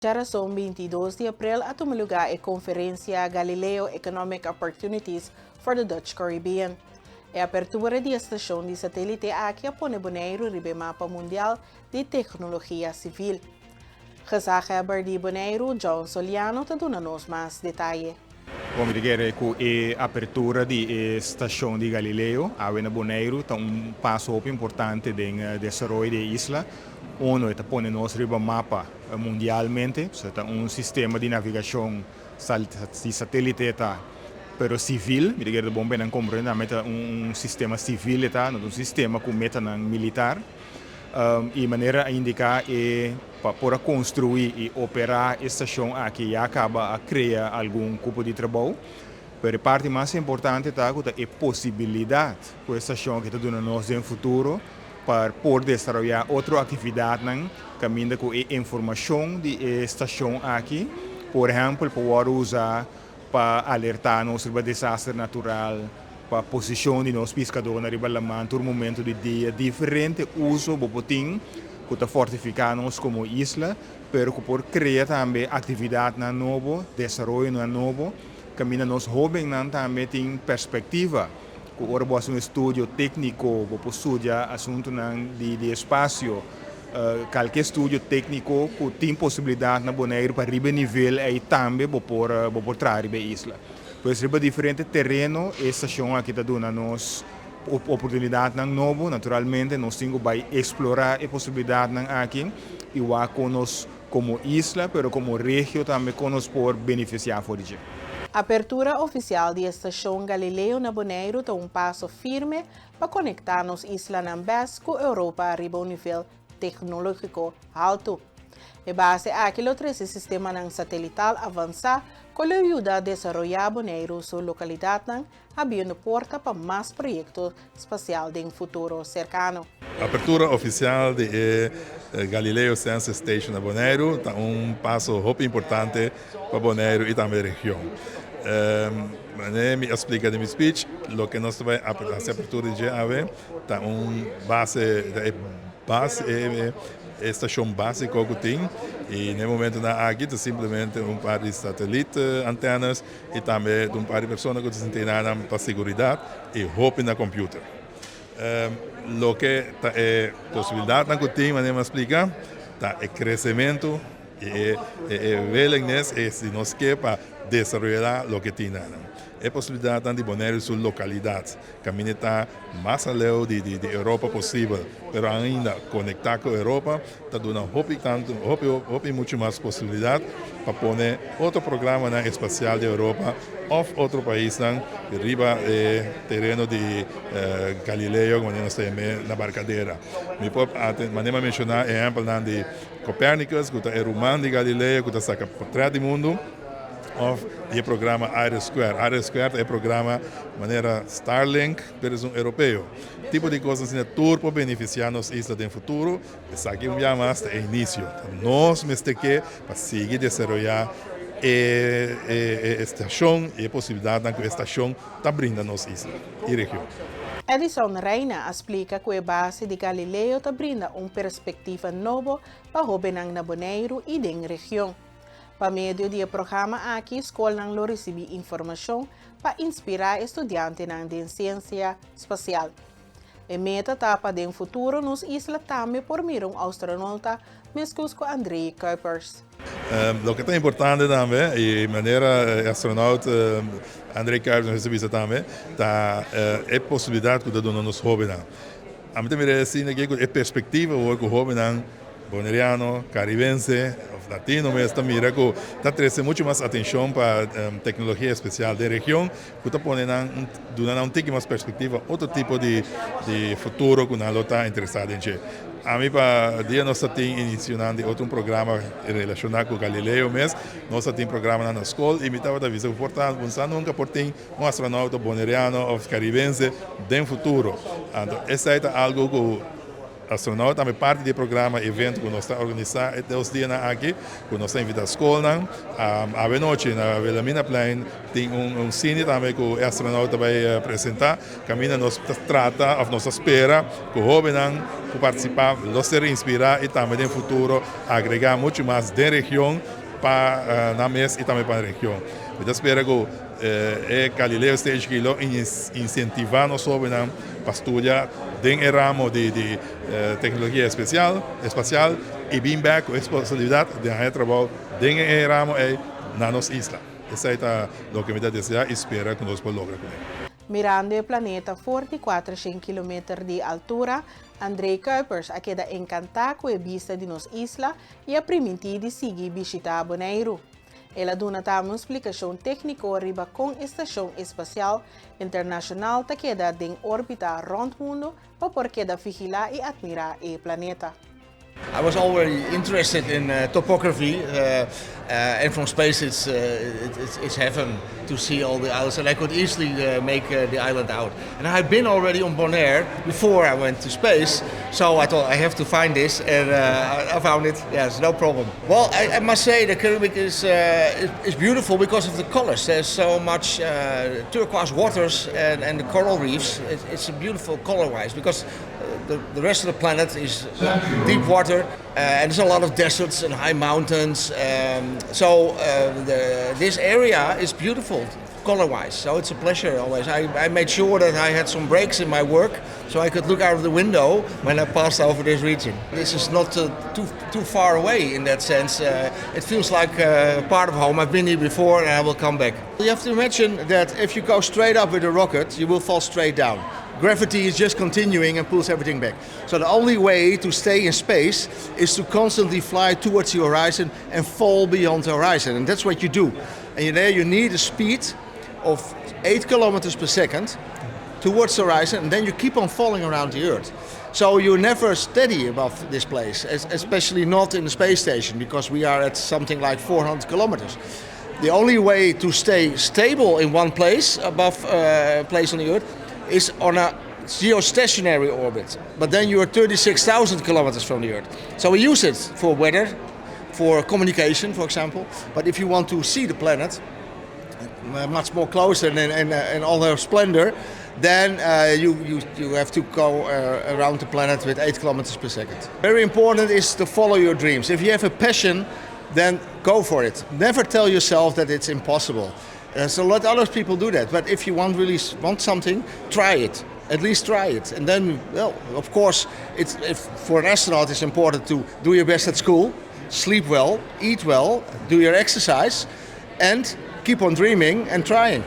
Geração 22 de abril a tomar lugar a Conferência Galileo Economic Opportunities for the Dutch Caribbean. A abertura da estação de satélite aqui a põe Bonaire ribe mapa mundial de tecnologia civil. Gezaga Aberdi Bonaire, John Soliano, te dona-nos mais detalhes. Vamos dizer que a abertura da estação de Galileo, a Bonaire, é passo importante no desenvolvimento da isla, onde está põe nos riba mapa mundialmente, sistema de navegação de satélite pero civil, me dizer bom bem compreender sistema civil não sistema com meta militar, e maneira a indicar para construir e operar a estação aqui acaba a criar algum tipo de trabalho. Pero a parte mais importante é a possibilidade que a estação que está dando nós no futuro para poder desenvolver outra atividade caminho com a informação da estação aqui, por exemplo, para usar para alertar-nos sobre desastre natural, para a posição de nós pescadores na riba da mar, no momento do dia, diferente uso do botim, que está fortificar-nos como isla, pero que por criar também atividade na novo, desenvolvimento na novo, caminho nós jovens também tem perspectiva, que ora boa um estudo técnico, para estudar assunto de espaço, qualquer estudo técnico que tem possibilidade na Bonaire para riba nível e também para trás riba isla. Pois riba diferente terreno, a estação aqui está dando nos oportunidade novo, naturalmente nós temos que explorar a possibilidade aqui e o conosco como isla, pero como região também conosco por beneficiar por isso. A abertura oficial da estação Galileo na Bonaire é passo firme para conectar-nos isla Nambes com a Europa a riba nível tecnológico alto. E base aqui o sistema satelital avançado com a ajuda a desenvolver Bonaire sua localidade, abrindo porta para mais projetos espaciais em futuro cercano. A abertura oficial de Galileo Science Station na Bonaire é passo muito importante para Bonaire e também a região. Me explica no meu speech, o que nós vamos fazer a abertura de GAV é base estação básica que tem e no momento aqui é simplesmente par de satélites, antenas e também par de pessoas que se treinam para segurança e roupa na computador. O que é possibilidade que tem, mas me explica, é crescimento e willingness e se nós quer para desenvolver o que tem. É possibilidade de Bonaire sua localidade, caminhar mais além de Europa possível, mas ainda conectar com a Europa, está dando muito mais possibilidade para pôr outro programa espacial da Europa ou outro país riba terreno de Galileo, como nós temos na barcadeira. Me pode mencionar exemplo de Copérnicus, que é o irmão de Galileo, que está por trás do mundo. Of o programa Aerosquare. Aerosquare é o programa de maneira Starlink, mas europeu. Tipo de coisas que turbo beneficiar nos islas no futuro. Isso aqui é mais é início. Nós temos que para seguir desenvolver a estação e a possibilidade que a estação está brindando nos islas e região. Edison Reina explica que a base de Galileo está brindando uma perspectiva nova para jovens na Bonaire e na região. Para meio do programa aqui, a escola não recebe informação para inspirar estudantes de ciência espacial. A meta etapa do futuro nos islas também por meio de um astronauta, mesmo com Andrei Kuipers. O que é importante também, e maneira astronauta Andrei Kuipers recebeu também, é a possibilidade que dá nos jovens. A mim também é assim, que a perspectiva que o jovem bonaireano, caribense, latino, mas também está trazendo muito mais atenção para a tecnologia especial da região, que está dando mais perspectiva, outro tipo de futuro que nós está interessado em. A mim, para dia nós estamos iniciando outro programa relacionado com Galileo, mas nós temos programa na escola e me estava avisando importante, pensando nunca por ter astronauta bonaireano ou caribense no futuro. Então, essa é algo que astronauta também parte do programa evento que nós está organizando até os dias aqui, que nós está invitando a escola, à noite na Wilhelmina Plein tem cine também que o astronauta vai apresentar, caminha nós trata, a nossa espera, que o jovem que participar, nós ser inspirar e também no futuro agregar muito mais da região para na mesa e também para a região. Eu espero que Galileu esteja aqui incentivar nós jovens para estudar dentro do ramo de tecnologia espacial e vir back com a responsabilidade de trabalhar dentro do ramo na nossa isla. Essa é o que me dá desejar e espero que nós possamos lograr. Mirando o planeta 4.400 km de altura, André Kuipers queda encantado com a vista de nossa isla e a permitir de seguir visitar Bonaire. Ela dá uma explicação técnica riba com a Estação Espacial Internacional que queda em órbita rond o mundo para poder vigilar e admirar o planeta. I was already interested in topography, and from space it's heaven to see all the islands, and I could easily make the island out. And I've been already on Bonaire before I went to space, so I thought I have to find this, and I found it. Yes, no problem. Well, I must say the Caribbean is beautiful because of the colors. There's so much turquoise waters and the coral reefs. It's a beautiful color-wise because the rest of the planet is deep water, and there's a lot of deserts and high mountains. This area is beautiful color-wise, so it's a pleasure always. I made sure that I had some breaks in my work so I could look out of the window when I passed over this region. This is not too far away in that sense. It feels like part of home. I've been here before and I will come back. You have to imagine that if you go straight up with a rocket, you will fall straight down. Gravity is just continuing and pulls everything back. So the only way to stay in space is to constantly fly towards the horizon and fall beyond the horizon. And that's what you do. And there you need a speed of 8 kilometers per second towards the horizon, and then you keep on falling around the Earth. So you're never steady above this place, especially not in the space station, because we are at something like 400 kilometers. The only way to stay stable in one place, above place on the Earth, is on a geostationary orbit. But then you are 36,000 kilometers from the Earth. So we use it for weather, for communication, for example. But if you want to see the planet much more closer and all their splendor, then you have to go around the planet with 8 kilometers per second. Very important is to follow your dreams. If you have a passion, then go for it. Never tell yourself that it's impossible. So let other people do that. But if you really want something, try it. At least try it. And then, well, of course, for an astronaut, it's important to do your best at school, sleep well, eat well, do your exercise, and keep on dreaming and trying.